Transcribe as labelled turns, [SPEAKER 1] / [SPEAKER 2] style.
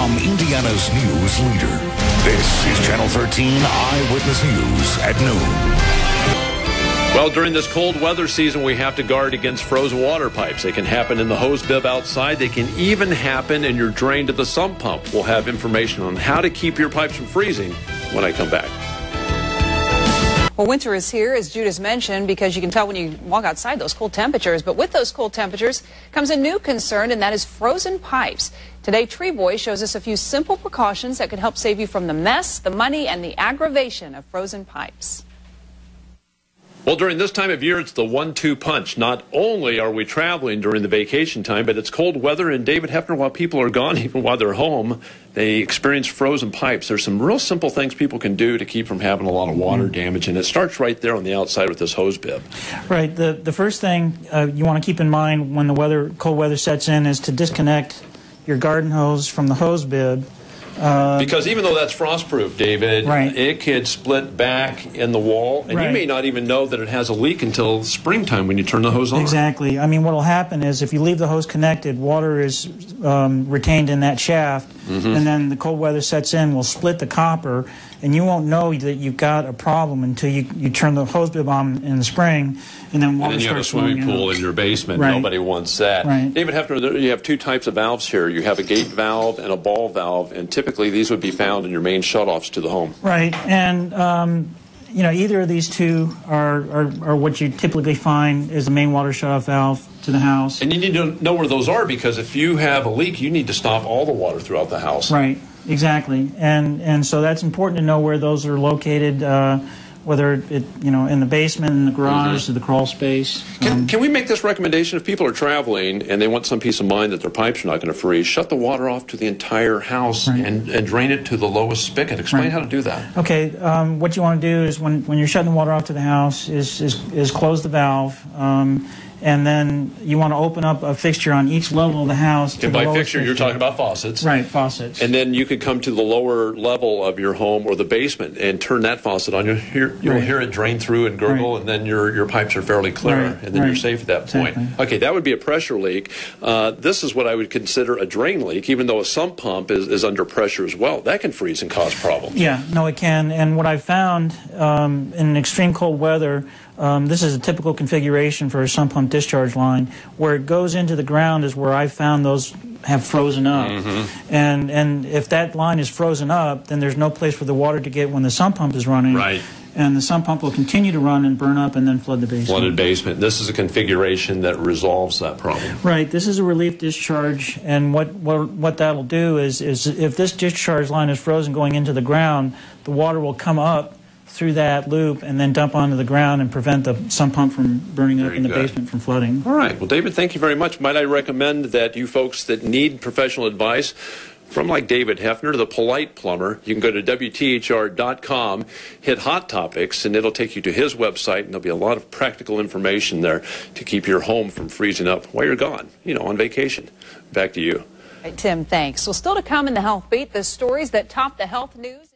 [SPEAKER 1] from Indiana's news leader. This is Channel 13 Eyewitness News at noon.
[SPEAKER 2] Well, during this cold weather season, we have to guard against frozen water pipes. They can happen in the hose bib outside. They can even happen in your drain to the sump pump. We'll have information on how to keep your pipes from freezing when I come back.
[SPEAKER 3] Well, winter is here, as Judas mentioned, because you can tell when you walk outside those cold temperatures. But with those cold temperatures comes a new concern, and that is frozen pipes. Today, Treeboy shows us a few simple precautions that could help save you from the mess, the money, and the aggravation of frozen pipes.
[SPEAKER 2] Well, during this time of year, it's the 1-2 punch. Not only are we traveling during the vacation time, but it's cold weather. And David Heffner, while people are gone, even while they're home, they experience frozen pipes. There's some real simple things people can do to keep from having a lot of water damage. And it starts right there on the outside with this hose bib.
[SPEAKER 4] Right. The first thing you want to keep in mind when the cold weather sets in is to disconnect your garden hose from the hose bib.
[SPEAKER 2] Because even though that's frost-proof, David, it could split back in the wall, and you may not even know that it has a leak until springtime when you turn the hose on.
[SPEAKER 4] Exactly. I mean, what will happen is if you leave the hose connected, water is retained in that shaft, and then the cold weather sets in, will split the copper, and you won't know that you've got a problem until you turn the hose bib on in the spring, and then water starts flowing.
[SPEAKER 2] And then you have a swimming pool in your basement. Nobody wants that. David Heffner, you have two types of valves here. You have a gate valve and a ball valve, and typically these would be found in your main shutoffs to the home.
[SPEAKER 4] Right, and you know, either of these two are what you typically find is the main water shutoff valve to the house.
[SPEAKER 2] And you need to know where those are, because if you have a leak, you need to stop all the water throughout the house.
[SPEAKER 4] Right, exactly, and so that's important to know where those are located. Whether in the basement, in the garage, or the crawl space.
[SPEAKER 2] Can we make this recommendation? If people are traveling and they want some peace of mind that their pipes are not going to freeze, shut the water off to the entire house and drain it to the lowest spigot. Explain how to do that.
[SPEAKER 4] Okay, what you want to do is when you're shutting the water off to the house is close the valve. And then you want to open up a fixture on each level of the house.
[SPEAKER 2] And by fixture, you're talking about faucets.
[SPEAKER 4] Right, faucets.
[SPEAKER 2] And then you could come to the lower level of your home or the basement and turn that faucet on. You'll hear it drain through and gurgle, and then your pipes are fairly clear, and then you're safe at that point. Okay, that would be a pressure leak. This is what I would consider a drain leak, even though a sump pump is under pressure as well. That can freeze and cause problems.
[SPEAKER 4] Yeah, no, it can. And what I've found in extreme cold weather, this is a typical configuration for a sump pump discharge line. Where it goes into the ground is where I've found those have frozen up. And if that line is frozen up, then there's no place for the water to get when the sump pump is running. And the sump pump will continue to run and burn up and then flood the basement.
[SPEAKER 2] Flooded basement. This is a configuration that resolves that problem.
[SPEAKER 4] Right. This is a relief discharge, and what that'll do is if this discharge line is frozen going into the ground, the water will come up through that loop and then dump onto the ground and prevent the sump pump from burning up in the basement from flooding.
[SPEAKER 2] All right. Well, David, thank you very much. Might I recommend that you folks that need professional advice from like David Heffner, the polite plumber, you can go to WTHR.com, hit Hot Topics, and it'll take you to his website, and there'll be a lot of practical information there to keep your home from freezing up while you're gone, on vacation. Back to you.
[SPEAKER 3] All right, Tim, thanks. Well, still to come in the Health Beat, the stories that top the health news.